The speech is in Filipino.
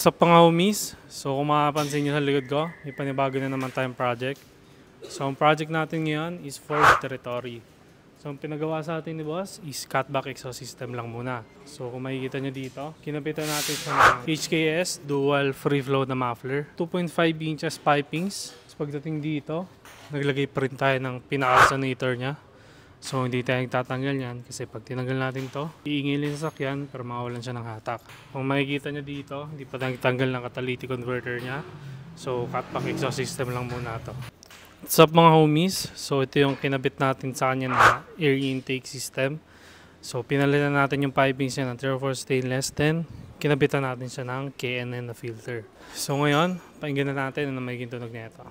Sa mga homies, so kung makapansin nyo sa likod ko, may panibago na naman tayong project. So ang project natin ngayon is Forged Territory. So ang pinagawa sa atin ni boss is cutback exhaust system lang muna. So kung makikita nyo dito, kinapitan natin sa HKS dual free flow na muffler. 2.5 inches pipings. So pagdating dito, naglagay pa rin tayo ng pinaka-resonator niya. So hindi tayo tatanggal yan kasi pag tinanggal natin to, iingilin sa sakyan pero mawalan siya ng hatak. Kung makikita nyo dito, hindi pa tanggal ng catalytic converter niya. So cutback exhaust system lang muna to. What's up mga homies? So ito yung kinabit natin sa kanya na air intake system. So pinalitan natin yung pipings niya ng 304 stainless, then kinabitan natin siya ng KNN na filter. So ngayon, pakinggan na natin ano magiging tunog nito.